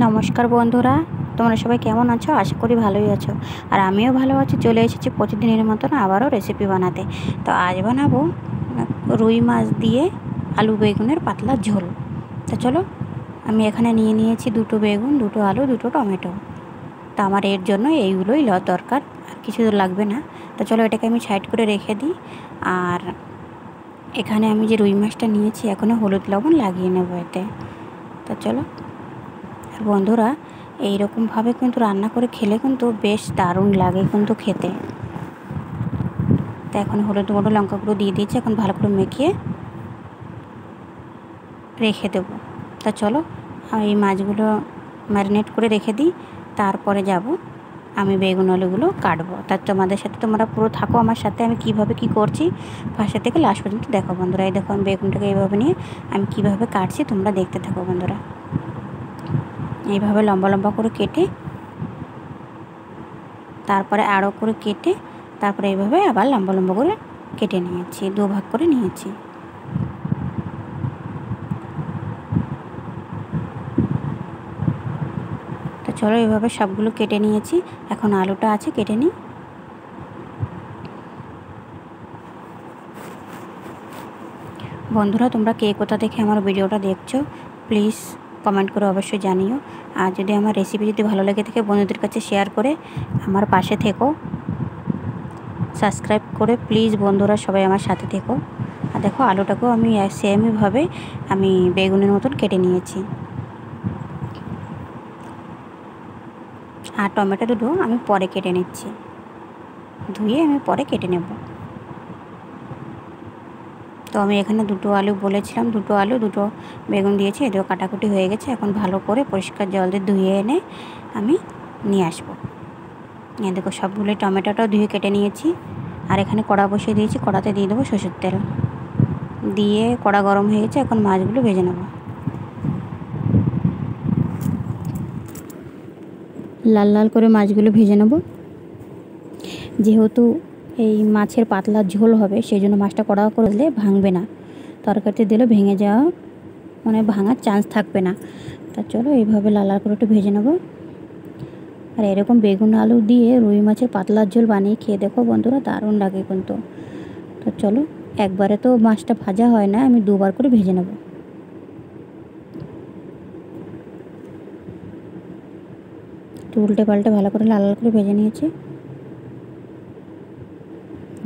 নমস্কার বন্ধুরা, তোমরা সবাই কেমন আছো? আশা করি ভালোই আছো। আর আমিও ভালো আছি। চলে এসেছি প্রতিদিনের মতন আবারও রেসিপি বানাতে। তো আজ বানাবো রুই মাছ দিয়ে আলু বেগুনের পাতলা ঝোল। তো চলো, আমি এখানে নিয়ে নিয়েছি দুটো বেগুন, দুটো আলু, দুটো টমেটো। তো আমার এর জন্য এইগুলোই দরকার, আর কিছু লাগবে না। তো চলো, এটাকে আমি সাইড করে রেখে দিই। আর এখানে আমি যে রুই মাছটা নিয়েছি এখনও হলুদ লবণ লাগিয়ে নেবো এতে। তো চলো। আর বন্ধুরা, এইরকমভাবে কিন্তু রান্না করে খেলে কিন্তু বেশ দারুণ লাগে কিন্তু খেতে। তো এখন হলুদ গুঁড়ো লঙ্কা গুঁড়ো দিয়ে দিয়েছি, এখন ভালো করে মেখে রেখে দেবো। তা চলো, এই মাছগুলো ম্যারিনেট করে রেখে দিই, তারপরে যাব আমি বেগুন আলুগুলো কাটবো। তার তোমাদের সাথে তোমরা পুরো থাকো আমার সাথে, আমি কিভাবে কি করছি ফার্স্ট থেকে লাস্ট পর্যন্ত দেখো বন্ধুরা। এই দেখো, আমি বেগুনটাকে এইভাবে নিয়ে আমি কিভাবে কাটছি তোমরা দেখতে থাকো বন্ধুরা। এইভাবে লম্বা লম্বা করে কেটে, তারপরে আরও করে কেটে, তারপরে এইভাবে আবার লম্বা লম্বা করে কেটে নিয়েছি, দুভাগ করে নিয়েছি। তো চলো, এইভাবে সবগুলো কেটে নিয়েছি। এখন আলুটা আছে, কেটে নিই। বন্ধুরা, তোমরা কে কোথা থেকে আমার ভিডিওটা দেখছো প্লিজ কমেন্ট করে অবশ্যই জানিও। আর যদি আমার রেসিপি যদি ভালো লেগে থাকে বন্ধুদের কাছে শেয়ার করে আমার পাশে থেকো, সাবস্ক্রাইব করে প্লিজ বন্ধুরা সবাই আমার সাথে থেকো। আর দেখো, আলুটাকেও আমি সেমইভাবে আমি বেগুনের মতন কেটে নিয়েছি। আর টমেটো দুটো আমি পরে কেটে নিচ্ছি, ধুয়ে আমি পরে কেটে নেব। তো আমি এখানে দুটো আলু বলেছিলাম, দুটো আলু দুটো বেগুন দিয়েছি, এটাও কাটাকুটি হয়ে গেছে। এখন ভালো করে পরিষ্কার জল দিয়ে ধুয়ে এনে আমি নিয়ে আসবো। এই দেখো, সবগুলো টমেটোটাও ধুয়ে কেটে নিয়েছি। আর এখানে কড়া বসিয়ে দিয়েছি, কড়াতে দিয়ে দেবো সরষের তেল। দিয়ে কড়া গরম হয়ে গেছে, এখন মাছগুলো ভেজে নেব। লাল লাল করে মাছগুলো ভেজে নেব। যেহেতু এই মাছের পাতলা ঝোল হবে সেই জন্য মাছটা কড়া করে দিলে ভাঙবে না, তরকারিতে দিলে ভেঙে যাওয়া মানে ভাঙার চান্স থাকবে না। তা চলো, এইভাবে লাল লাল করে একটু ভেজে নেব। আর এরকম বেগুন আলু দিয়ে রুই মাছের পাতলা ঝোল বানিয়ে খেয়ে দেখো বন্ধুরা, দারুণ লাগে কিন্তু। তো চলো, একবারে তো মাছটা ভাজা হয় না, আমি দুবার করে ভেজে নেব। একটু উল্টে পাল্টে ভালো করে লাল লাল করে ভেজে নিয়েছি।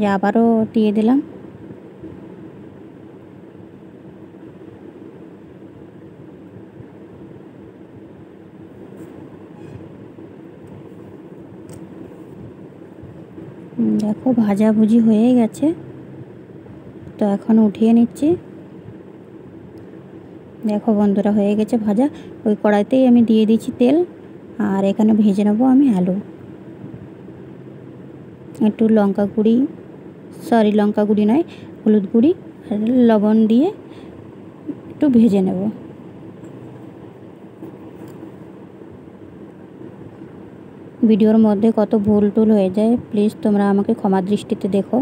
যে আবারও দিয়ে দিলাম। দেখো, ভাজাভুজি হয়ে গেছে। তো এখন উঠিয়ে নিচ্ছি। দেখো বন্ধুরা, হয়ে গেছে ভাজা। ওই কড়াইতেই আমি দিয়ে দিচ্ছি তেল। আর এখানে ভেজে নেবো আমি আলু। একটু লঙ্কা গুঁড়ি নয়, হলুদ গুঁড়ি আর লবণ দিয়ে একটু ভেজে নেব। ভিডিওর মধ্যে কত ভুল টুল হয়ে যায়, প্লিজ তোমরা আমাকে ক্ষমা দৃষ্টিতে দেখো।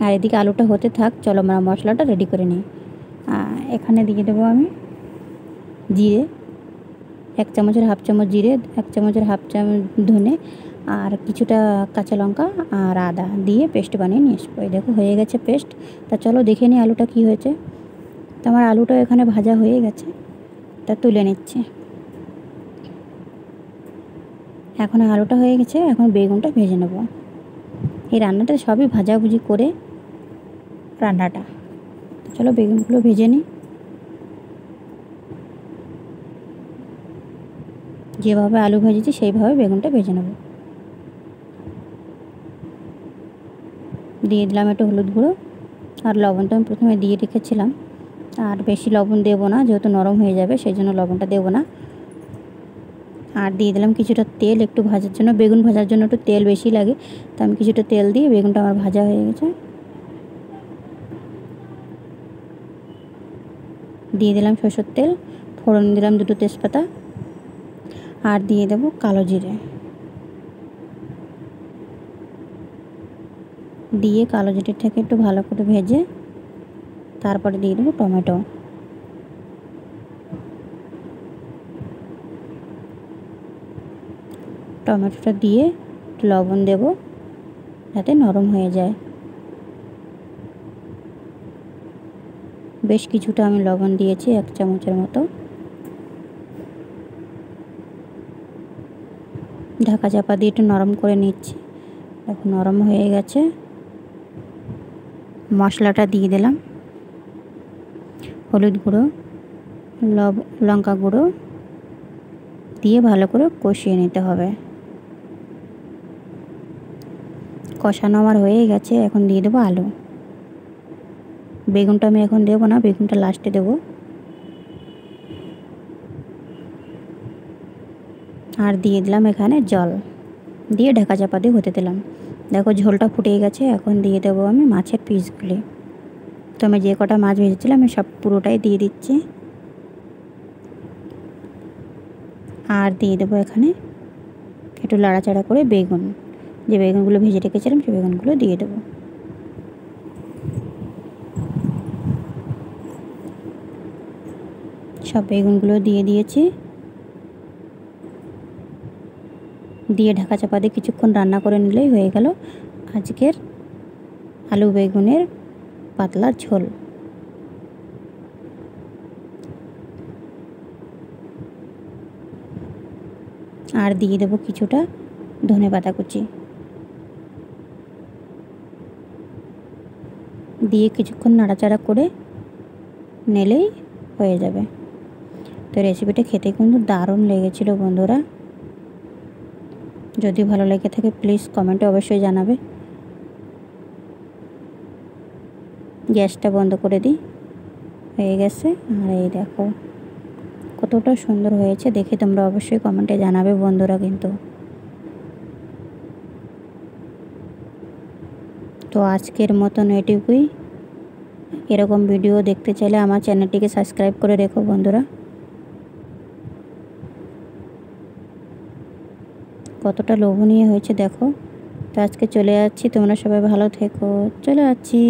আর এদিকে আলুটা হতে থাক, চলো আমরা মশলাটা রেডি করে নিই। এখানে দিয়ে দেবো আমি জিরে, 1 চামচের হাফ চামচ জিরে, 1 চামচের হাফ চামচ ধনে, আর কিছুটা কাঁচা লঙ্কা আর আদা দিয়ে পেস্ট বানিয়ে নিয়ে আসবো। এই দেখো, হয়ে গেছে পেস্ট। তা চলো দেখে নিই আলুটা কী হয়েছে। তো আমার আলুটাও এখানে ভাজা হয়ে গেছে, তা তুলে নিচ্ছি। এখন আলুটা হয়ে গেছে, এখন বেগুনটা ভেজে নেব। এই রান্নাটা সবই ভাজাভুজি করে রান্নাটা। চলো বেগুনগুলো ভেজে নিই। যেভাবে আলু ভেজেছি সেইভাবে বেগুনটা ভেজে নেব। দিয়ে দিলাম একটু হলুদ গুঁড়ো, আর লবণটা আমি প্রথমে দিয়ে রেখেছিলাম। আর বেশি লবণ দেবো না, যেহেতু নরম হয়ে যাবে সেই জন্য লবণটা দেবো না। আর দিয়ে দিলাম কিছুটা তেল, একটু ভাজার জন্য, বেগুন ভাজার জন্য একটু তেল বেশি লাগে। তো আমি কিছুটা তেল দিয়ে, বেগুনটা আমার ভাজা হয়ে গেছে। দিয়ে দিলাম সরষের তেল, ফোড়ন দিলাম দুটো তেজপাতা, আর দিয়ে দেবো কালো জিরে। দিয়ে কালো জিরেটাকে একটু ভালো করে ভেজে তারপরে দিয়ে দেবো টমেটো। টমেটোটা দিয়ে লবণ দেব যাতে নরম হয়ে যায়। বেশ কিছুটা আমি লবণ দিয়েছি, 1 চামচের মতো। ঢাকা চাপা দিয়ে একটু নরম করে নিচ্ছি। এখন নরম হয়ে গেছে। মশলাটা দিয়ে দিলাম, হলুদ গুঁড়ো, লঙ্কা গুঁড়ো দিয়ে ভালো করে কষিয়ে নিতে হবে। কষানো আমার হয়ে গেছে। এখন দিয়ে দেবো আলু। বেগুনটা আমি এখন দেবো না, বেগুনটা লাস্টে দেবো। আর দিয়ে দিলাম এখানে জল, দিয়ে ঢাকা চাপা দিয়ে হতে দিলাম। দেখো ঝোলটা ফুটে গেছে। এখন দিয়ে দেবো আমি মাছের পিসগুলি। তো আমি যে কটা মাছ ভেজেছিলাম আমি সব পুরোটাই দিয়ে দিচ্ছি। আর দিয়ে দেবো এখানে একটু লাড়াচাড়া করে বেগুন, যে বেগুনগুলো ভেজে রেখেছিলাম সেই বেগুনগুলো দিয়ে দেবো। সব বেগুনগুলো দিয়ে দিয়েছি। দিয়ে ঢাকা চাপা দিয়ে কিছুক্ষণ রান্না করে নিলেই হয়ে গেল আজকের আলু বেগুনের পাতলা ঝোল। আর দিয়ে দেবো কিছুটা ধনেপাতা কুচি, দিয়ে কিছুক্ষণ নাড়াচাড়া করে নিলেই হয়ে যাবে। তো রেসিপিটা খেতে কিন্তু দারুণ লেগেছিল বন্ধুরা। যদি ভালো লেগে থাকে প্লিজ কমেন্টে অবশ্যই জানাবে। গ্যাসটা বন্ধ করে দিই। হয়ে গেছে। আর এই দেখো কতটা সুন্দর হয়েছে, দেখে তোমরা অবশ্যই কমেন্টে জানাবে বন্ধুরা। কিন্তু তো আজকের মতন এটুকুই। এরকম ভিডিও দেখতে চাইলে আমার চ্যানেলটিকে সাবস্ক্রাইব করে রেখো বন্ধুরা। কতটা লোভনীয় হয়েছে দেখো। তো আজকে চলে যাচ্ছি, তোমরা সবাই ভালো থেকো। চলে যাচ্ছি।